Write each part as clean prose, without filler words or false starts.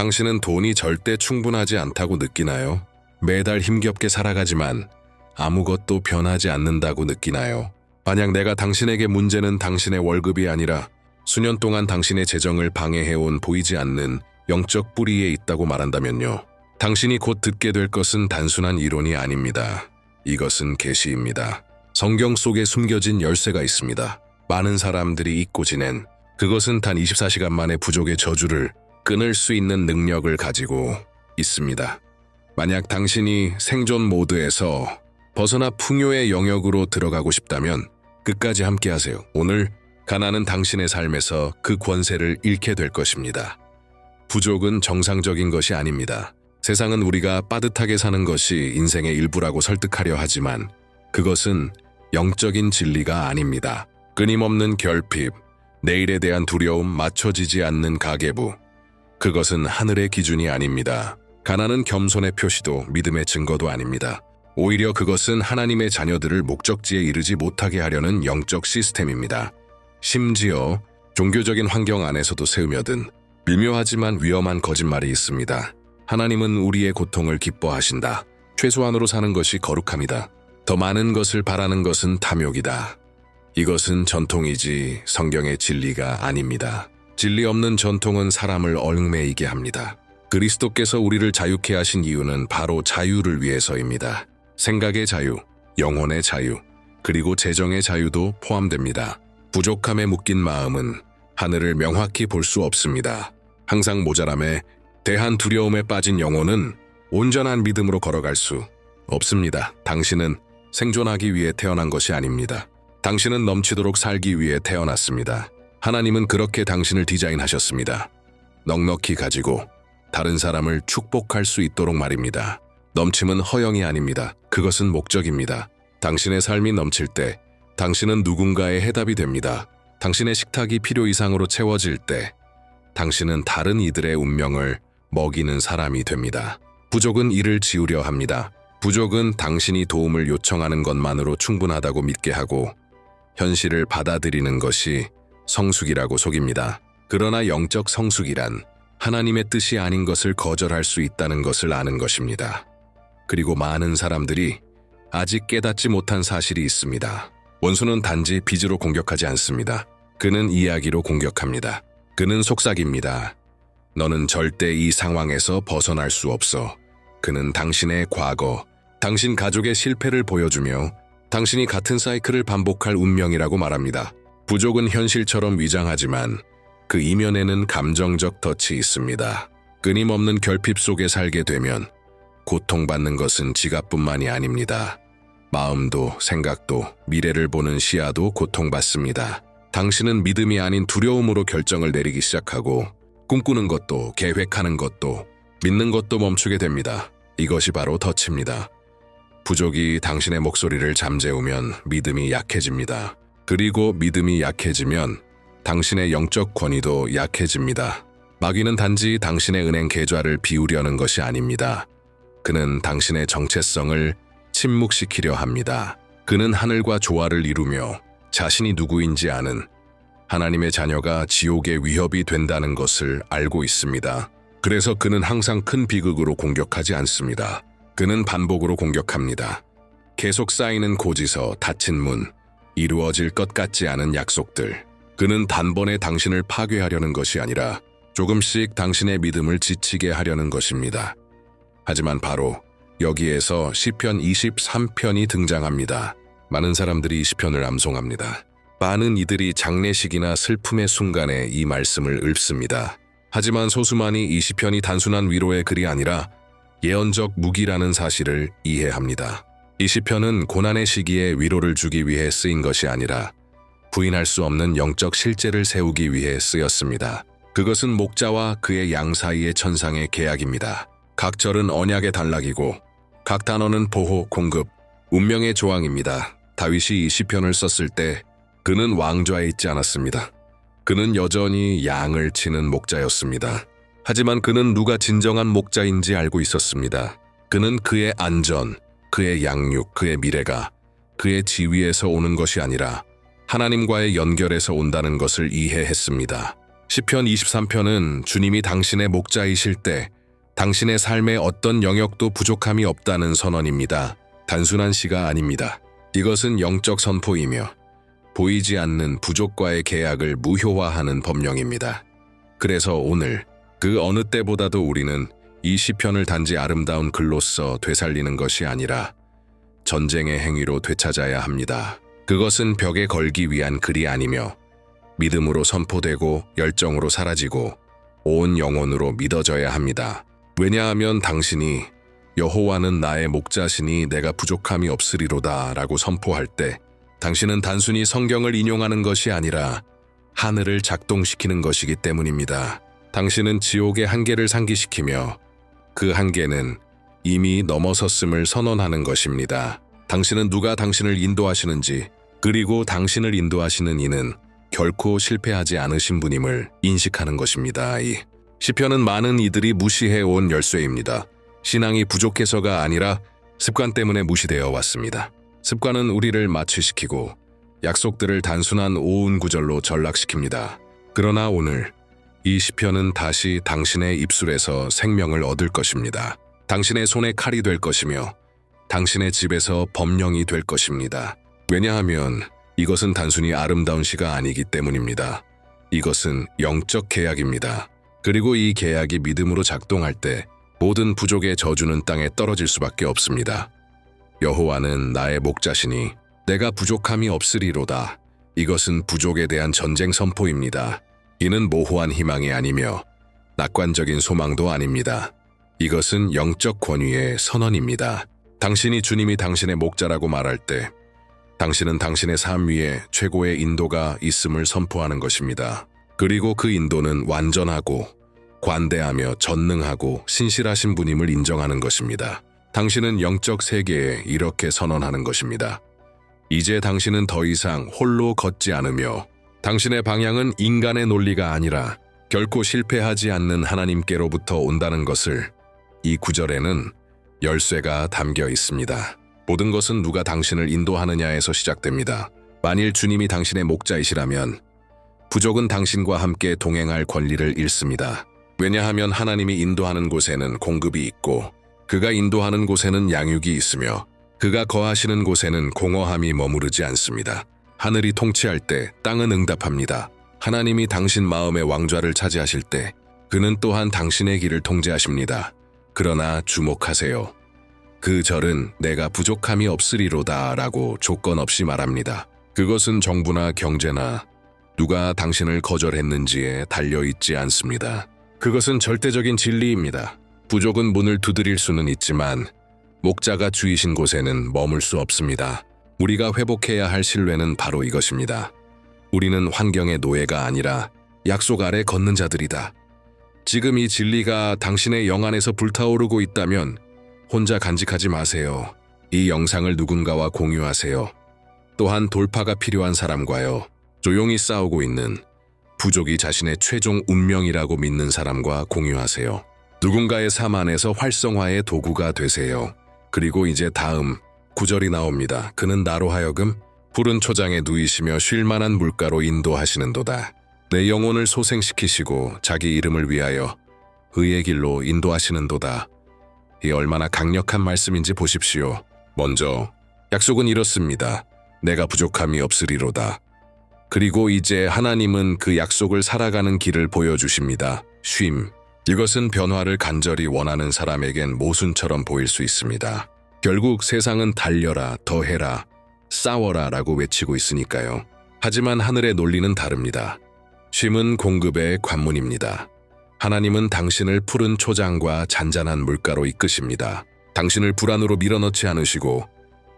당신은 돈이 절대 충분하지 않다고 느끼나요? 매달 힘겹게 살아가지만 아무것도 변하지 않는다고 느끼나요? 만약 내가 당신에게 문제는 당신의 월급이 아니라 수년 동안 당신의 재정을 방해해온 보이지 않는 영적 뿌리에 있다고 말한다면요. 당신이 곧 듣게 될 것은 단순한 이론이 아닙니다. 이것은 계시입니다. 성경 속에 숨겨진 열쇠가 있습니다. 많은 사람들이 잊고 지낸 그것은 단 24시간 만에 부족의 저주를 끊을 수 있는 능력을 가지고 있습니다. 만약 당신이 생존 모드에서 벗어나 풍요의 영역으로 들어가고 싶다면 끝까지 함께하세요. 오늘 가난은 당신의 삶에서 그 권세를 잃게 될 것입니다. 부족은 정상적인 것이 아닙니다. 세상은 우리가 빠듯하게 사는 것이 인생의 일부라고 설득하려 하지만 그것은 영적인 진리가 아닙니다. 끊임없는 결핍, 내일에 대한 두려움, 맞춰지지 않는 가계부, 그것은 하늘의 기준이 아닙니다. 가난은 겸손의 표시도 믿음의 증거도 아닙니다. 오히려 그것은 하나님의 자녀들을 목적지에 이르지 못하게 하려는 영적 시스템입니다. 심지어 종교적인 환경 안에서도 스며든 미묘하지만 위험한 거짓말이 있습니다. 하나님은 우리의 고통을 기뻐하신다. 최소한으로 사는 것이 거룩함이다. 더 많은 것을 바라는 것은 탐욕이다. 이것은 전통이지 성경의 진리가 아닙니다. 진리 없는 전통은 사람을 얽매이게 합니다. 그리스도께서 우리를 자유케 하신 이유는 바로 자유를 위해서입니다. 생각의 자유, 영혼의 자유, 그리고 재정의 자유도 포함됩니다. 부족함에 묶인 마음은 하늘을 명확히 볼 수 없습니다. 항상 모자람에 대한 두려움에 빠진 영혼은 온전한 믿음으로 걸어갈 수 없습니다. 당신은 생존하기 위해 태어난 것이 아닙니다. 당신은 넘치도록 살기 위해 태어났습니다. 하나님은 그렇게 당신을 디자인하셨습니다. 넉넉히 가지고 다른 사람을 축복할 수 있도록 말입니다. 넘침은 허영이 아닙니다. 그것은 목적입니다. 당신의 삶이 넘칠 때 당신은 누군가의 해답이 됩니다. 당신의 식탁이 필요 이상으로 채워질 때 당신은 다른 이들의 운명을 먹이는 사람이 됩니다. 부족은 이를 지우려 합니다. 부족은 당신이 도움을 요청하는 것만으로 충분하다고 믿게 하고 현실을 받아들이는 것이 성숙이라고 속입니다. 그러나 영적 성숙이란 하나님의 뜻이 아닌 것을 거절할 수 있다는 것을 아는 것입니다. 그리고 많은 사람들이 아직 깨닫지 못한 사실이 있습니다. 원수는 단지 빚으로 공격하지 않습니다. 그는 이야기로 공격합니다. 그는 속삭입니다. 너는 절대 이 상황에서 벗어날 수 없어. 그는 당신의 과거, 당신 가족의 실패를 보여주며 당신이 같은 사이클을 반복할 운명이라고 말합니다. 부족은 현실처럼 위장하지만 그 이면에는 감정적 덫이 있습니다. 끊임없는 결핍 속에 살게 되면 고통받는 것은 지갑뿐만이 아닙니다. 마음도 생각도 미래를 보는 시야도 고통받습니다. 당신은 믿음이 아닌 두려움으로 결정을 내리기 시작하고 꿈꾸는 것도 계획하는 것도 믿는 것도 멈추게 됩니다. 이것이 바로 덫입니다. 부족이 당신의 목소리를 잠재우면 믿음이 약해집니다. 그리고 믿음이 약해지면 당신의 영적 권위도 약해집니다. 마귀는 단지 당신의 은행 계좌를 비우려는 것이 아닙니다. 그는 당신의 정체성을 침묵시키려 합니다. 그는 하늘과 조화를 이루며 자신이 누구인지 아는 하나님의 자녀가 지옥의 위협이 된다는 것을 알고 있습니다. 그래서 그는 항상 큰 비극으로 공격하지 않습니다. 그는 반복으로 공격합니다. 계속 쌓이는 고지서, 닫힌 문, 이루어질 것 같지 않은 약속들. 그는 단번에 당신을 파괴하려는 것이 아니라 조금씩 당신의 믿음을 지치게 하려는 것입니다. 하지만 바로 여기에서 시편 23편이 등장합니다. 많은 사람들이 이 시편을 암송합니다. 많은 이들이 장례식이나 슬픔의 순간에 이 말씀을 읊습니다. 하지만 소수만이 이 시편이 단순한 위로의 글이 아니라 예언적 무기라는 사실을 이해합니다. 이 시편은 고난의 시기에 위로를 주기 위해 쓰인 것이 아니라 부인할 수 없는 영적 실제를 세우기 위해 쓰였습니다. 그것은 목자와 그의 양 사이의 천상의 계약입니다. 각 절은 언약의 단락이고 각 단어는 보호, 공급, 운명의 조항입니다. 다윗이 이 시편을 썼을 때 그는 왕좌에 있지 않았습니다. 그는 여전히 양을 치는 목자였습니다. 하지만 그는 누가 진정한 목자인지 알고 있었습니다. 그는 그의 안전, 그의 양육, 그의 미래가 그의 지위에서 오는 것이 아니라 하나님과의 연결에서 온다는 것을 이해했습니다. 시편 23편은 주님이 당신의 목자이실 때 당신의 삶에 어떤 영역도 부족함이 없다는 선언입니다. 단순한 시가 아닙니다. 이것은 영적 선포이며 보이지 않는 부족과의 계약을 무효화하는 법령입니다. 그래서 오늘 그 어느 때보다도 우리는 이 시편을 단지 아름다운 글로써 되살리는 것이 아니라 전쟁의 행위로 되찾아야 합니다. 그것은 벽에 걸기 위한 글이 아니며 믿음으로 선포되고 열정으로 사라지고 온 영혼으로 믿어져야 합니다. 왜냐하면 당신이 여호와는 나의 목자시니 내가 부족함이 없으리로다 라고 선포할 때 당신은 단순히 성경을 인용하는 것이 아니라 하늘을 작동시키는 것이기 때문입니다. 당신은 지옥의 한계를 상기시키며 그 한계는 이미 넘어섰음을 선언하는 것입니다. 당신은 누가 당신을 인도하시는지 그리고 당신을 인도하시는 이는 결코 실패하지 않으신 분임을 인식하는 것입니다. 이 시편은 많은 이들이 무시해온 열쇠입니다. 신앙이 부족해서가 아니라 습관 때문에 무시되어 왔습니다. 습관은 우리를 마취시키고 약속들을 단순한 오운 구절로 전락시킵니다. 그러나 오늘 이 시편은 다시 당신의 입술에서 생명을 얻을 것입니다. 당신의 손에 칼이 될 것이며 당신의 집에서 법령이 될 것입니다. 왜냐하면 이것은 단순히 아름다운 시가 아니기 때문입니다. 이것은 영적 계약입니다. 그리고 이 계약이 믿음으로 작동할 때 모든 부족의 저주는 땅에 떨어질 수밖에 없습니다. 여호와는 나의 목자시니 내가 부족함이 없으리로다. 이것은 부족에 대한 전쟁 선포입니다. 이는 모호한 희망이 아니며 낙관적인 소망도 아닙니다. 이것은 영적 권위의 선언입니다. 당신이 주님이 당신의 목자라고 말할 때 당신은 당신의 삶 위에 최고의 인도가 있음을 선포하는 것입니다. 그리고 그 인도는 완전하고 관대하며 전능하고 신실하신 분임을 인정하는 것입니다. 당신은 영적 세계에 이렇게 선언하는 것입니다. 이제 당신은 더 이상 홀로 걷지 않으며 당신의 방향은 인간의 논리가 아니라 결코 실패하지 않는 하나님께로부터 온다는 것을 이 구절에는 열쇠가 담겨 있습니다. 모든 것은 누가 당신을 인도하느냐에서 시작됩니다. 만일 주님이 당신의 목자이시라면 부족은 당신과 함께 동행할 권리를 잃습니다. 왜냐하면 하나님이 인도하는 곳에는 공급이 있고 그가 인도하는 곳에는 양육이 있으며 그가 거하시는 곳에는 공허함이 머무르지 않습니다. 하늘이 통치할 때 땅은 응답합니다. 하나님이 당신 마음의 왕좌를 차지하실 때 그는 또한 당신의 길을 통제하십니다. 그러나 주목하세요. 그 절은 내가 부족함이 없으리로다 라고 조건 없이 말합니다. 그것은 정부나 경제나 누가 당신을 거절했는지에 달려있지 않습니다. 그것은 절대적인 진리입니다. 부족은 문을 두드릴 수는 있지만 목자가 주이신 곳에는 머물 수 없습니다. 우리가 회복해야 할 신뢰는 바로 이것입니다. 우리는 환경의 노예가 아니라 약속 아래 걷는 자들이다. 지금 이 진리가 당신의 영 안에서 불타오르고 있다면 혼자 간직하지 마세요. 이 영상을 누군가와 공유하세요. 또한 돌파가 필요한 사람과요. 조용히 싸우고 있는 부족이 자신의 최종 운명이라고 믿는 사람과 공유하세요. 누군가의 삶 안에서 활성화의 도구가 되세요. 그리고 이제 다음 구절이 나옵니다. 그는 나로 하여금 푸른 초장에 누이시며 쉴만한 물가로 인도하시는도다. 내 영혼을 소생시키시고 자기 이름을 위하여 의의 길로 인도하시는도다. 이 얼마나 강력한 말씀인지 보십시오. 먼저 약속은 이렇습니다. 내가 부족함이 없으리로다. 그리고 이제 하나님은 그 약속을 살아가는 길을 보여주십니다. 쉼. 이것은 변화를 간절히 원하는 사람에겐 모순처럼 보일 수 있습니다. 결국 세상은 달려라, 더해라, 싸워라 라고 외치고 있으니까요. 하지만 하늘의 논리는 다릅니다. 쉼은 공급의 관문입니다. 하나님은 당신을 푸른 초장과 잔잔한 물가로 이끄십니다. 당신을 불안으로 밀어넣지 않으시고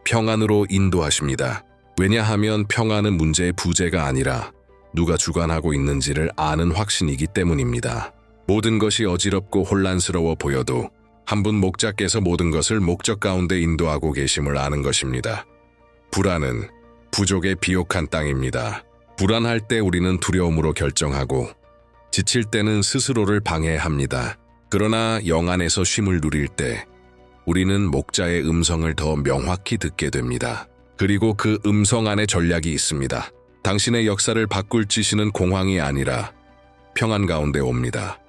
평안으로 인도하십니다. 왜냐하면 평안은 문제의 부재가 아니라 누가 주관하고 있는지를 아는 확신이기 때문입니다. 모든 것이 어지럽고 혼란스러워 보여도 한 분 목자께서 모든 것을 목적 가운데 인도하고 계심을 아는 것입니다. 불안은 부족의 비옥한 땅입니다. 불안할 때 우리는 두려움으로 결정하고 지칠 때는 스스로를 방해합니다. 그러나 영 안에서 쉼을 누릴 때 우리는 목자의 음성을 더 명확히 듣게 됩니다. 그리고 그 음성 안에 전략이 있습니다. 당신의 역사를 바꿀 지시는 공황이 아니라 평안 가운데 옵니다.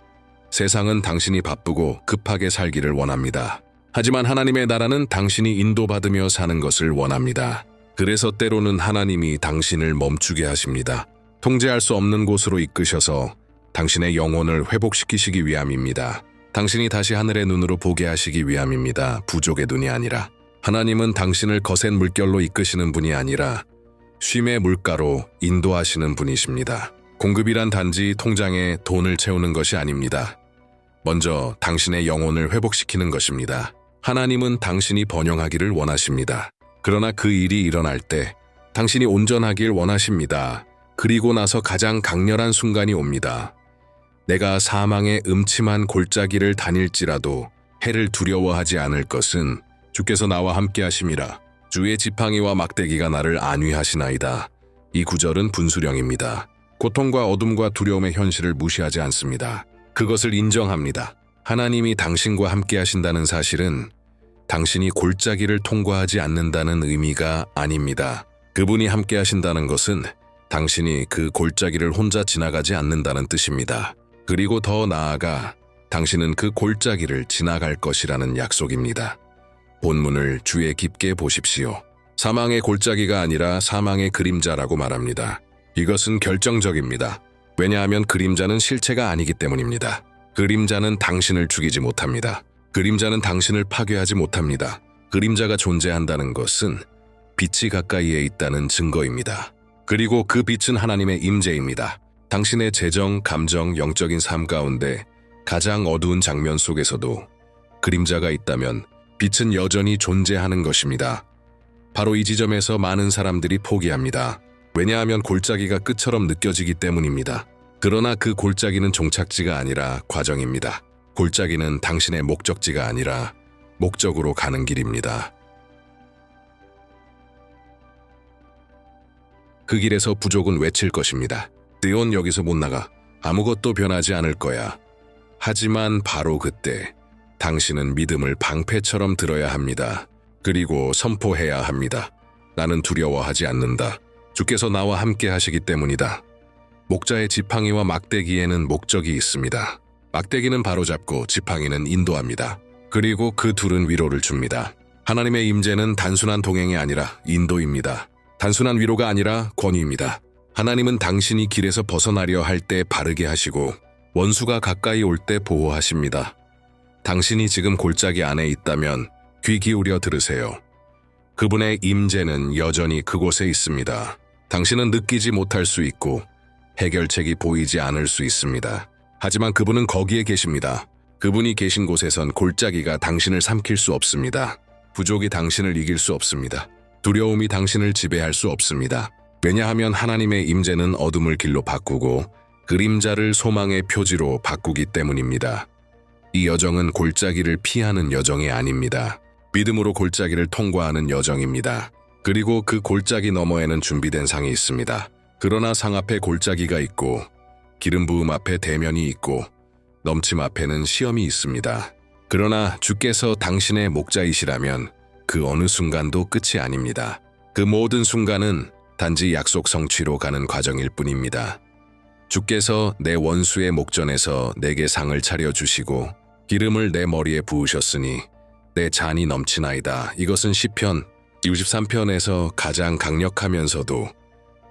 세상은 당신이 바쁘고 급하게 살기를 원합니다. 하지만 하나님의 나라는 당신이 인도받으며 사는 것을 원합니다. 그래서 때로는 하나님이 당신을 멈추게 하십니다. 통제할 수 없는 곳으로 이끄셔서 당신의 영혼을 회복시키시기 위함입니다. 당신이 다시 하늘의 눈으로 보게 하시기 위함입니다. 부족의 눈이 아니라. 하나님은 당신을 거센 물결로 이끄시는 분이 아니라 쉼의 물가로 인도하시는 분이십니다. 공급이란 단지 통장에 돈을 채우는 것이 아닙니다. 먼저 당신의 영혼을 회복시키는 것입니다. 하나님은 당신이 번영하기를 원하십니다. 그러나 그 일이 일어날 때 당신이 온전하길 원하십니다. 그리고 나서 가장 강렬한 순간이 옵니다. 내가 사망의 음침한 골짜기를 다닐지라도 해를 두려워하지 않을 것은 주께서 나와 함께 하심이라. 주의 지팡이와 막대기가 나를 안위하시나이다. 이 구절은 분수령입니다. 고통과 어둠과 두려움의 현실을 무시하지 않습니다. 그것을 인정합니다. 하나님이 당신과 함께 하신다는 사실은 당신이 골짜기를 통과하지 않는다는 의미가 아닙니다. 그분이 함께 하신다는 것은 당신이 그 골짜기를 혼자 지나가지 않는다는 뜻입니다. 그리고 더 나아가 당신은 그 골짜기를 지나갈 것이라는 약속입니다. 본문을 주의 깊게 보십시오. 사망의 골짜기가 아니라 사망의 그림자라고 말합니다. 이것은 결정적입니다. 왜냐하면 그림자는 실체가 아니기 때문입니다. 그림자는 당신을 죽이지 못합니다. 그림자는 당신을 파괴하지 못합니다. 그림자가 존재한다는 것은 빛이 가까이에 있다는 증거입니다. 그리고 그 빛은 하나님의 임재입니다. 당신의 재정, 감정, 영적인 삶 가운데 가장 어두운 장면 속에서도 그림자가 있다면 빛은 여전히 존재하는 것입니다. 바로 이 지점에서 많은 사람들이 포기합니다. 왜냐하면 골짜기가 끝처럼 느껴지기 때문입니다. 그러나 그 골짜기는 종착지가 아니라 과정입니다. 골짜기는 당신의 목적지가 아니라 목적으로 가는 길입니다. 그 길에서 부족은 외칠 것입니다. 띠온 여기서 못 나가. 아무것도 변하지 않을 거야. 하지만 바로 그때 당신은 믿음을 방패처럼 들어야 합니다. 그리고 선포해야 합니다. 나는 두려워하지 않는다. 주께서 나와 함께 하시기 때문이다. 목자의 지팡이와 막대기에는 목적이 있습니다. 막대기는 바로잡고 지팡이는 인도합니다. 그리고 그 둘은 위로를 줍니다. 하나님의 임재는 단순한 동행이 아니라 인도입니다. 단순한 위로가 아니라 권위입니다. 하나님은 당신이 길에서 벗어나려 할 때 바르게 하시고 원수가 가까이 올 때 보호하십니다. 당신이 지금 골짜기 안에 있다면 귀 기울여 들으세요. 그분의 임재는 여전히 그곳에 있습니다. 당신은 느끼지 못할 수 있고 해결책이 보이지 않을 수 있습니다. 하지만 그분은 거기에 계십니다. 그분이 계신 곳에선 골짜기가 당신을 삼킬 수 없습니다. 부족이 당신을 이길 수 없습니다. 두려움이 당신을 지배할 수 없습니다. 왜냐하면 하나님의 임재는 어둠을 길로 바꾸고 그림자를 소망의 표지로 바꾸기 때문입니다. 이 여정은 골짜기를 피하는 여정이 아닙니다. 믿음으로 골짜기를 통과하는 여정입니다. 그리고 그 골짜기 너머에는 준비된 상이 있습니다. 그러나 상 앞에 골짜기가 있고 기름 부음 앞에 대면이 있고 넘침 앞에는 시험이 있습니다. 그러나 주께서 당신의 목자이시라면 그 어느 순간도 끝이 아닙니다. 그 모든 순간은 단지 약속 성취로 가는 과정일 뿐입니다. 주께서 내 원수의 목전에서 내게 상을 차려주시고 기름을 내 머리에 부으셨으니 내 잔이 넘치나이다. 이것은 시편 63편에서 가장 강력하면서도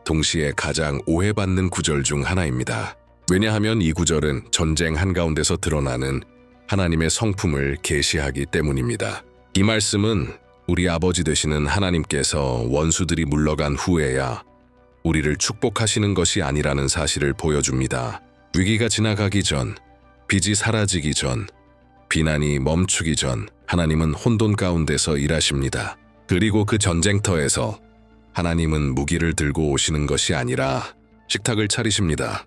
동시에 가장 오해받는 구절 중 하나입니다. 왜냐하면 이 구절은 전쟁 한가운데서 드러나는 하나님의 성품을 계시하기 때문입니다. 이 말씀은 우리 아버지 되시는 하나님께서 원수들이 물러간 후에야 우리를 축복하시는 것이 아니라는 사실을 보여줍니다. 위기가 지나가기 전, 빚이 사라지기 전, 비난이 멈추기 전 하나님은 혼돈 가운데서 일하십니다. 그리고 그 전쟁터에서 하나님은 무기를 들고 오시는 것이 아니라 식탁을 차리십니다.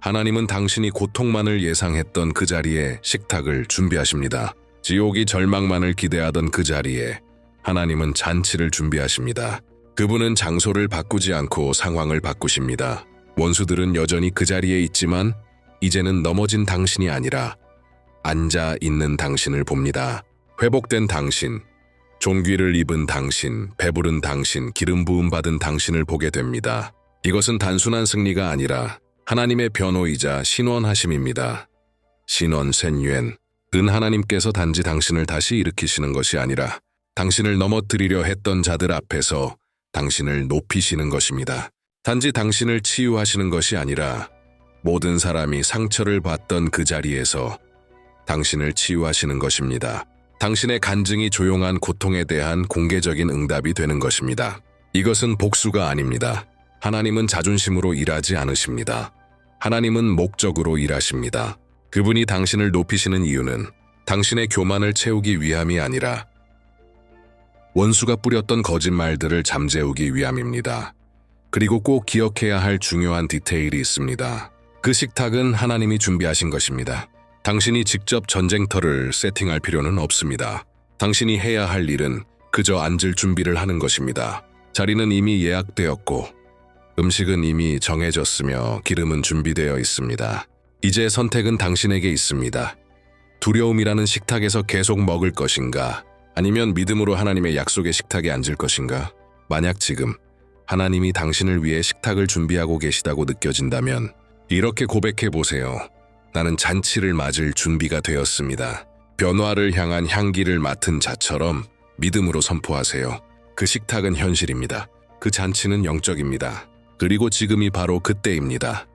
하나님은 당신이 고통만을 예상했던 그 자리에 식탁을 준비하십니다. 지옥이 절망만을 기대하던 그 자리에 하나님은 잔치를 준비하십니다. 그분은 장소를 바꾸지 않고 상황을 바꾸십니다. 원수들은 여전히 그 자리에 있지만 이제는 넘어진 당신이 아니라 앉아 있는 당신을 봅니다. 회복된 당신, 존귀를 입은 당신, 배부른 당신, 기름 부음 받은 당신을 보게 됩니다. 이것은 단순한 승리가 아니라 하나님의 변호이자 신원하심입니다. 신원 센유엔, 은 하나님께서 단지 당신을 다시 일으키시는 것이 아니라 당신을 넘어뜨리려 했던 자들 앞에서 당신을 높이시는 것입니다. 단지 당신을 치유하시는 것이 아니라 모든 사람이 상처를 받던 그 자리에서 당신을 치유하시는 것입니다. 당신의 간증이 조용한 고통에 대한 공개적인 응답이 되는 것입니다. 이것은 복수가 아닙니다. 하나님은 자존심으로 일하지 않으십니다. 하나님은 목적으로 일하십니다. 그분이 당신을 높이시는 이유는 당신의 교만을 채우기 위함이 아니라 원수가 뿌렸던 거짓말들을 잠재우기 위함입니다. 그리고 꼭 기억해야 할 중요한 디테일이 있습니다. 그 식탁은 하나님이 준비하신 것입니다. 당신이 직접 전쟁터를 세팅할 필요는 없습니다. 당신이 해야 할 일은 그저 앉을 준비를 하는 것입니다. 자리는 이미 예약되었고 음식은 이미 정해졌으며 기름은 준비되어 있습니다. 이제 선택은 당신에게 있습니다. 두려움이라는 식탁에서 계속 먹을 것인가? 아니면 믿음으로 하나님의 약속의 식탁에 앉을 것인가? 만약 지금 하나님이 당신을 위해 식탁을 준비하고 계시다고 느껴진다면 이렇게 고백해 보세요. 나는 잔치를 맞을 준비가 되었습니다. 변화를 향한 향기를 맡은 자처럼 믿음으로 선포하세요. 그 식탁은 현실입니다. 그 잔치는 영적입니다. 그리고 지금이 바로 그때입니다.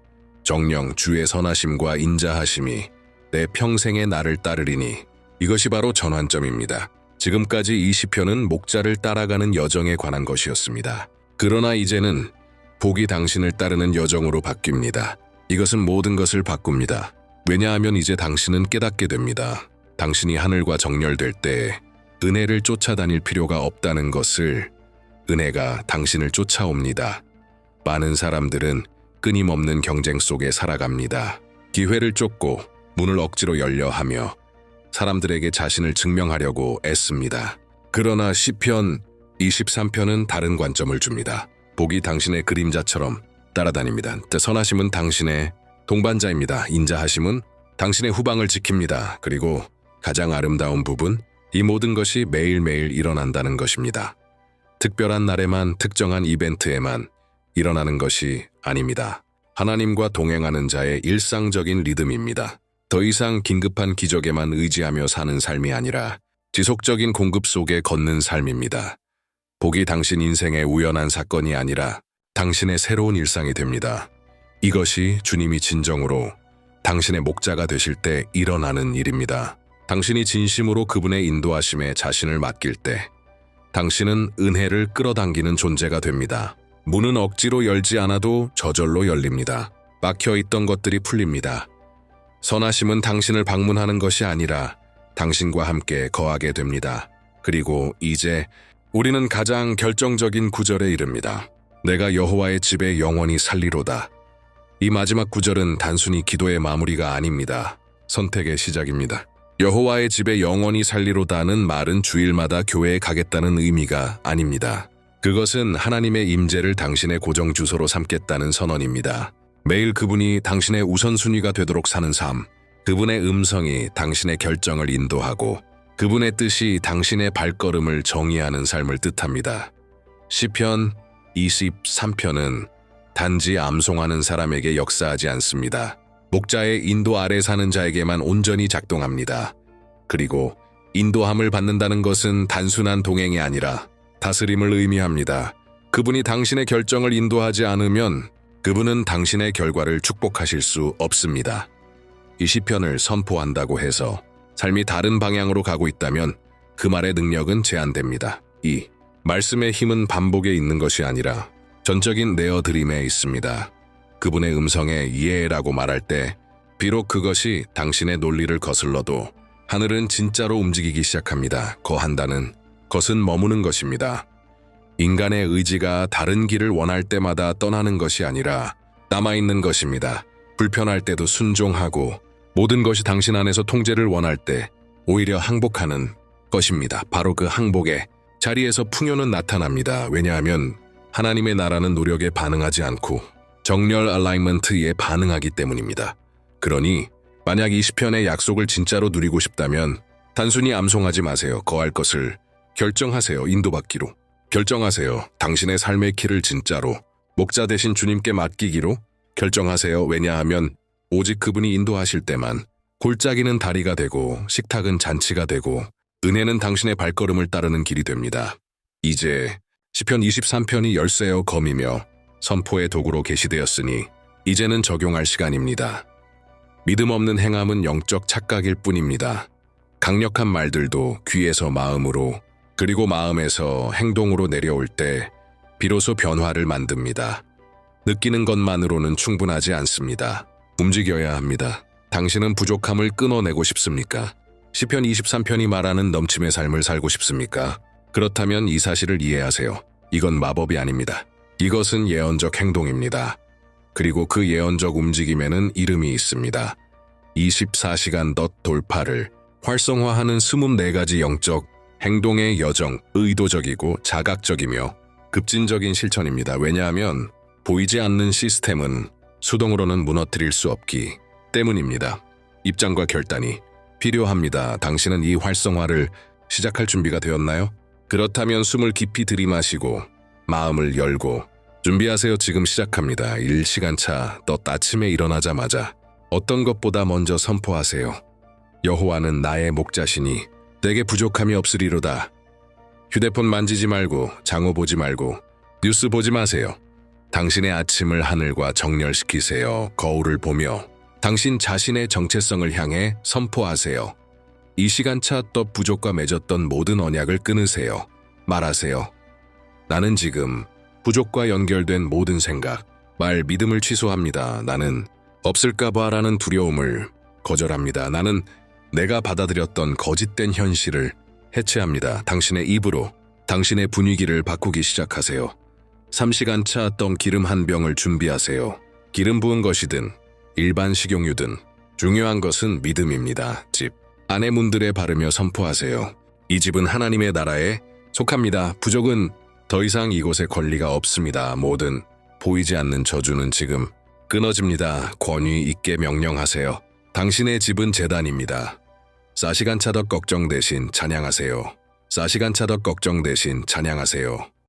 정령 주의 선하심과 인자하심이 내 평생의 나를 따르리니 이것이 바로 전환점입니다. 지금까지 이 시편은 목자를 따라가는 여정에 관한 것이었습니다. 그러나 이제는 복이 당신을 따르는 여정으로 바뀝니다. 이것은 모든 것을 바꿉니다. 왜냐하면 이제 당신은 깨닫게 됩니다. 당신이 하늘과 정렬될 때 은혜를 쫓아다닐 필요가 없다는 것을. 은혜가 당신을 쫓아옵니다. 많은 사람들은 끊임없는 경쟁 속에 살아갑니다. 기회를 쫓고 문을 억지로 열려 하며 사람들에게 자신을 증명하려고 애씁니다. 그러나 시편 23편은 다른 관점을 줍니다. 복이 당신의 그림자처럼 따라다닙니다. 선하심은 당신의 동반자입니다. 인자하심은 당신의 후방을 지킵니다. 그리고 가장 아름다운 부분, 이 모든 것이 매일매일 일어난다는 것입니다. 특별한 날에만, 특정한 이벤트에만 일어나는 것이 아닙니다. 하나님과 동행하는 자의 일상적인 리듬입니다. 더 이상 긴급한 기적에만 의지하며 사는 삶이 아니라 지속적인 공급 속에 걷는 삶입니다. 복이 당신 인생의 우연한 사건이 아니라 당신의 새로운 일상이 됩니다. 이것이 주님이 진정으로 당신의 목자가 되실 때 일어나는 일입니다. 당신이 진심으로 그분의 인도하심에 자신을 맡길 때 당신은 은혜를 끌어당기는 존재가 됩니다. 문은 억지로 열지 않아도 저절로 열립니다. 막혀있던 것들이 풀립니다. 선하심은 당신을 방문하는 것이 아니라 당신과 함께 거하게 됩니다. 그리고 이제 우리는 가장 결정적인 구절에 이릅니다. 내가 여호와의 집에 영원히 살리로다. 이 마지막 구절은 단순히 기도의 마무리가 아닙니다. 선택의 시작입니다. 여호와의 집에 영원히 살리로다는 말은 주일마다 교회에 가겠다는 의미가 아닙니다. 그것은 하나님의 임재를 당신의 고정 주소로 삼겠다는 선언입니다. 매일 그분이 당신의 우선순위가 되도록 사는 삶, 그분의 음성이 당신의 결정을 인도하고 그분의 뜻이 당신의 발걸음을 정의하는 삶을 뜻합니다. 시편 23편은 단지 암송하는 사람에게 역사하지 않습니다. 목자의 인도 아래 사는 자에게만 온전히 작동합니다. 그리고 인도함을 받는다는 것은 단순한 동행이 아니라 다스림을 의미합니다. 그분이 당신의 결정을 인도하지 않으면 그분은 당신의 결과를 축복하실 수 없습니다. 이 시편을 선포한다고 해서 삶이 다른 방향으로 가고 있다면 그 말의 능력은 제한됩니다. 이 말씀의 힘은 반복에 있는 것이 아니라 전적인 내어드림에 있습니다. 그분의 음성에 예라고 말할 때 비록 그것이 당신의 논리를 거슬러도 하늘은 진짜로 움직이기 시작합니다. 거한다는 것은 머무는 것입니다. 인간의 의지가 다른 길을 원할 때마다 떠나는 것이 아니라 남아있는 것입니다. 불편할 때도 순종하고 모든 것이 당신 안에서 통제를 원할 때 오히려 항복하는 것입니다. 바로 그 항복의 자리에서 풍요는 나타납니다. 왜냐하면 하나님의 나라는 노력에 반응하지 않고 정렬 얼라이먼트에 반응하기 때문입니다. 그러니 만약 이 시편의 약속을 진짜로 누리고 싶다면 단순히 암송하지 마세요. 거할 것을 결정하세요. 인도받기로 결정하세요. 당신의 삶의 길을 진짜로 목자 대신 주님께 맡기기로 결정하세요. 왜냐하면 오직 그분이 인도하실 때만 골짜기는 다리가 되고 식탁은 잔치가 되고 은혜는 당신의 발걸음을 따르는 길이 됩니다. 이제 시편 23편이 열쇠요 검이며 선포의 도구로 게시되었으니 이제는 적용할 시간입니다. 믿음 없는 행함은 영적 착각일 뿐입니다. 강력한 말들도 귀에서 마음으로 그리고 마음에서 행동으로 내려올 때 비로소 변화를 만듭니다. 느끼는 것만으로는 충분하지 않습니다. 움직여야 합니다. 당신은 부족함을 끊어내고 싶습니까? 시편 23편이 말하는 넘침의 삶을 살고 싶습니까? 그렇다면 이 사실을 이해하세요. 이건 마법이 아닙니다. 이것은 예언적 행동입니다. 그리고 그 예언적 움직임에는 이름이 있습니다. 24시간 덧 돌파를 활성화하는 24가지 영적 행동의 여정, 의도적이고 자각적이며 급진적인 실천입니다. 왜냐하면 보이지 않는 시스템은 수동으로는 무너뜨릴 수 없기 때문입니다. 입장과 결단이 필요합니다. 당신은 이 활성화를 시작할 준비가 되었나요? 그렇다면 숨을 깊이 들이마시고 마음을 열고 준비하세요. 지금 시작합니다. 1시간차 덧 아침에 일어나자마자 어떤 것보다 먼저 선포하세요. 여호와는 나의 목자시니 내게 부족함이 없으리로다. 휴대폰 만지지 말고 장어 보지 말고 뉴스 보지 마세요. 당신의 아침을 하늘과 정렬시키세요. 거울을 보며 당신 자신의 정체성을 향해 선포하세요. 이 시간차 더 부족과 맺었던 모든 언약을 끊으세요. 말하세요. 나는 지금 부족과 연결된 모든 생각, 말, 믿음을 취소합니다. 나는 없을까봐라는 두려움을 거절합니다. 나는 내가 받아들였던 거짓된 현실을 해체합니다. 당신의 입으로 당신의 분위기를 바꾸기 시작하세요. 3시간차 덤 기름 한 병을 준비하세요. 기름 부은 것이든 일반 식용유든 중요한 것은 믿음입니다. 집 안의 문들에 바르며 선포하세요. 이 집은 하나님의 나라에 속합니다. 부족은 더 이상 이곳에 권리가 없습니다. 모든 보이지 않는 저주는 지금 끊어집니다. 권위 있게 명령하세요. 당신의 집은 제단입니다. 4시간차 더 걱정 대신 찬양하세요. 4시간차 더 걱정 대신 찬양하세요.